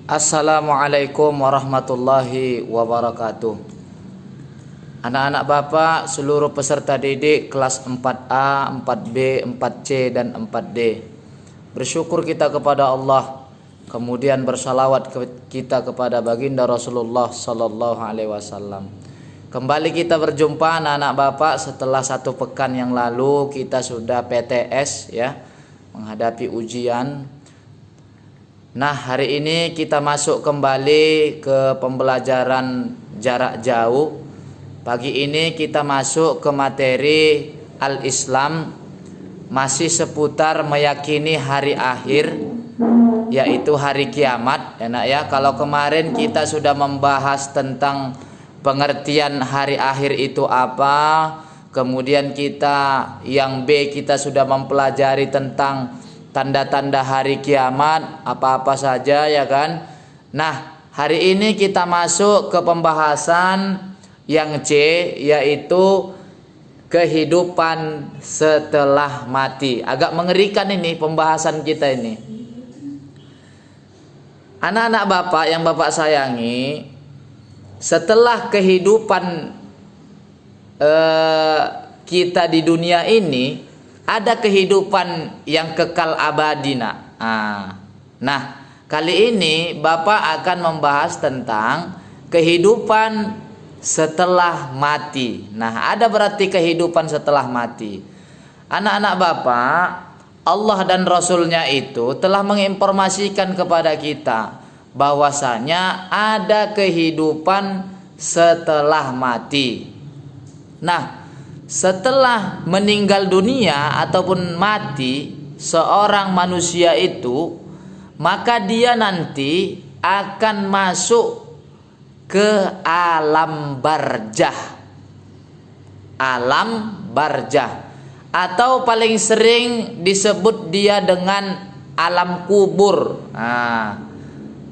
Assalamualaikum warahmatullahi wabarakatuh. Anak-anak Bapak, seluruh peserta didik kelas 4A, 4B, 4C, dan 4D. Bersyukur kita kepada Allah, kemudian bersalawat kita kepada baginda Rasulullah Sallallahu Alaihi Wasallam. Kembali kita berjumpa anak-anak Bapak setelah 1 pekan yang lalu kita sudah PTS ya, menghadapi ujian. Nah, hari ini kita masuk kembali ke pembelajaran jarak jauh. Pagi ini kita masuk ke materi Al-Islam, masih seputar meyakini hari akhir, yaitu hari kiamat. Ya, nak ya. Kalau kemarin kita sudah membahas tentang pengertian hari akhir itu apa, kemudian kita yang B kita sudah mempelajari tentang tanda-tanda hari kiamat apa-apa saja ya kan. Nah, hari ini kita masuk ke pembahasan yang C, yaitu kehidupan setelah mati. Agak mengerikan ini pembahasan kita ini. Anak-anak Bapak yang Bapak sayangi, setelah kehidupan kita di dunia ini ada kehidupan yang kekal abadi nak. Nah, kali ini Bapak akan membahas tentang kehidupan setelah mati. Nah, ada berarti kehidupan setelah mati. Anak-anak Bapak, Allah dan Rasulnya itu telah menginformasikan kepada kita bahwasanya ada kehidupan setelah mati. Nah, setelah meninggal dunia ataupun mati seorang manusia itu, maka dia nanti akan masuk ke alam barzah. Alam barzah atau paling sering disebut dia dengan alam kubur.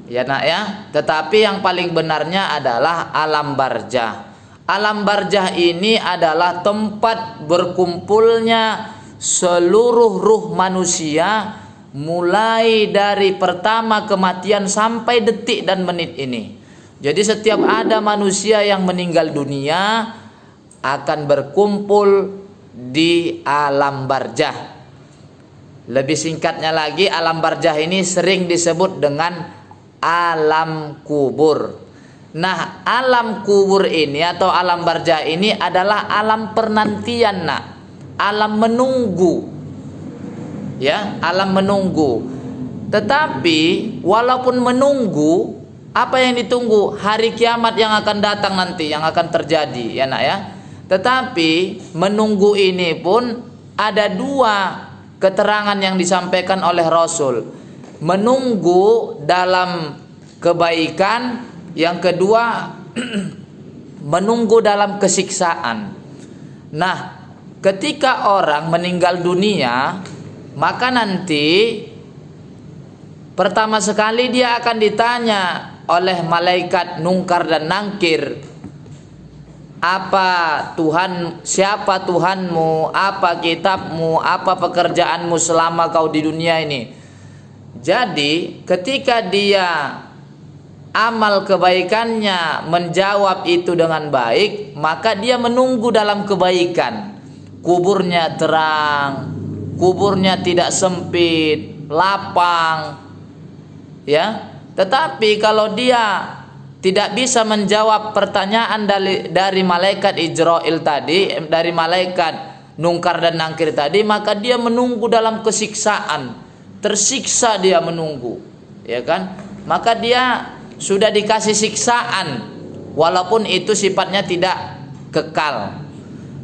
Ya nak ya, tetapi yang paling benarnya adalah alam barzah. Alam barzah ini adalah tempat berkumpulnya seluruh ruh manusia mulai dari pertama kematian sampai detik dan menit ini. Jadi setiap ada manusia yang meninggal dunia akan berkumpul di alam barzah. Lebih singkatnya lagi, alam barzah ini sering disebut dengan alam kubur. Nah, alam kubur ini atau alam barzah ini adalah alam penantian nak, alam menunggu. Ya, alam menunggu. Tetapi walaupun menunggu, apa yang ditunggu? Hari kiamat yang akan datang nanti, yang akan terjadi, ya nak ya. Tetapi menunggu ini pun ada 2 keterangan yang disampaikan oleh Rasul. Menunggu dalam kebaikan, yang kedua menunggu dalam kesiksaan. Nah, ketika orang meninggal dunia, maka nanti pertama sekali dia akan ditanya oleh malaikat Munkar dan Nakir, apa Tuhan, siapa Tuhanmu, apa kitabmu, apa pekerjaanmu selama kau di dunia ini. Jadi ketika dia amal kebaikannya menjawab itu dengan baik, maka dia menunggu dalam kebaikan. Kuburnya terang, kuburnya tidak sempit, lapang, ya. Tetapi kalau dia tidak bisa menjawab pertanyaan dari malaikat Ijrail tadi, dari malaikat Munkar dan Nakir tadi, maka dia menunggu dalam kesiksaan, tersiksa dia menunggu, ya kan? Maka dia sudah dikasih siksaan, walaupun itu sifatnya tidak kekal.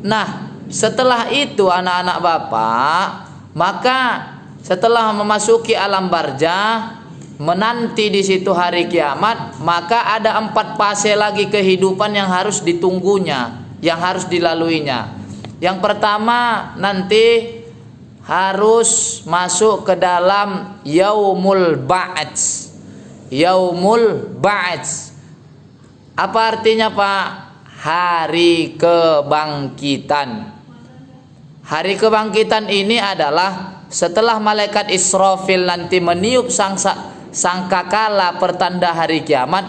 Nah, setelah itu anak-anak Bapak, maka setelah memasuki alam barzah, menanti di situ hari kiamat, maka ada 4 fase lagi kehidupan yang harus ditunggunya, yang harus dilaluinya. Yang pertama nanti harus masuk ke dalam yaumul ba'ats. Yaumul ba'ats. Apa artinya Pak? Hari kebangkitan. Hari kebangkitan ini adalah setelah malaikat Israfil nanti meniup sangkakala pertanda hari kiamat,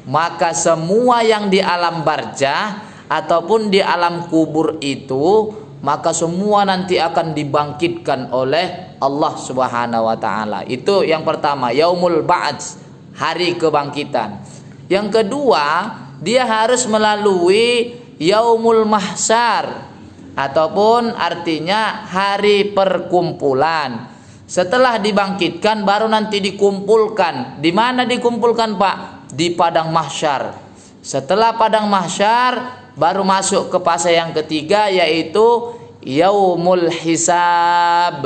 maka semua yang di alam barzah ataupun di alam kubur itu, maka semua nanti akan dibangkitkan oleh Allah Subhanahu wa taala. Itu yang pertama, yaumul ba'ats, hari kebangkitan. Yang kedua, dia harus melalui yaumul mahsyar ataupun artinya hari perkumpulan. Setelah dibangkitkan baru nanti dikumpulkan. Di mana dikumpulkan, Pak? Di padang mahsyar. Setelah padang mahsyar baru masuk ke fase yang ketiga, yaitu yaumul hisab.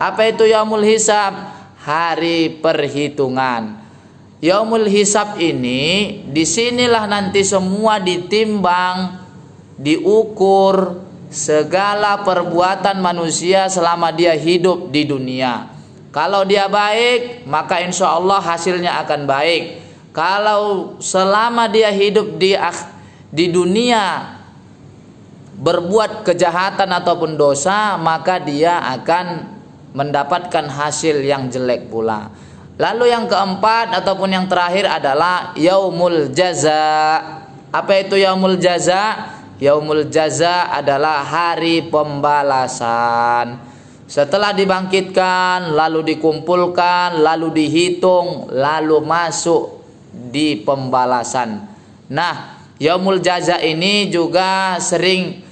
Apa itu yaumul hisab? Hari perhitungan. Yaumul hisab ini, disinilah nanti semua ditimbang, diukur segala perbuatan manusia selama dia hidup di dunia. Kalau dia baik, maka insya Allah hasilnya akan baik. Kalau selama dia hidup di dunia berbuat kejahatan ataupun dosa, maka dia akan mendapatkan hasil yang jelek pula. Lalu yang keempat ataupun yang terakhir adalah yaumul jaza. Apa itu yaumul jaza? Yaumul jaza adalah hari pembalasan. Setelah dibangkitkan, lalu dikumpulkan, lalu dihitung, lalu masuk di pembalasan. Nah, yaumul jaza ini juga sering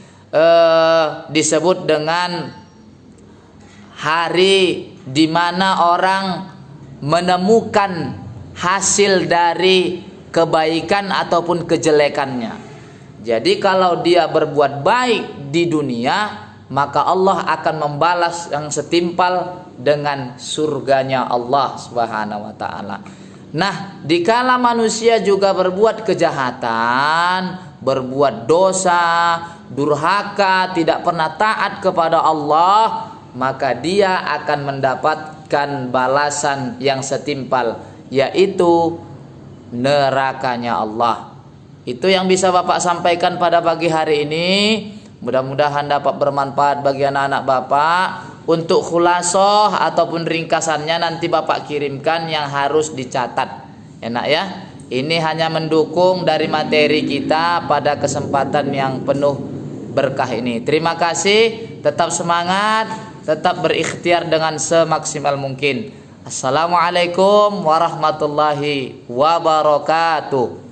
disebut dengan hari di mana orang menemukan hasil dari kebaikan ataupun kejelekannya. Jadi kalau dia berbuat baik di dunia, maka Allah akan membalas yang setimpal dengan surganya Allah Subhanahu wa taala. Nah, dikala manusia juga berbuat kejahatan, berbuat dosa, durhaka, tidak pernah taat kepada Allah, maka dia akan mendapatkan balasan yang setimpal, yaitu nerakanya Allah. Itu yang bisa Bapak sampaikan pada pagi hari ini. Mudah-mudahan dapat bermanfaat bagi anak-anak Bapak. Untuk khulasoh ataupun ringkasannya nanti Bapak kirimkan yang harus dicatat, enak ya. Ini hanya mendukung dari materi kita pada kesempatan yang penuh berkah ini. Terima kasih, tetap semangat, tetap berikhtiar dengan semaksimal mungkin. Assalamualaikum warahmatullahi wabarakatuh.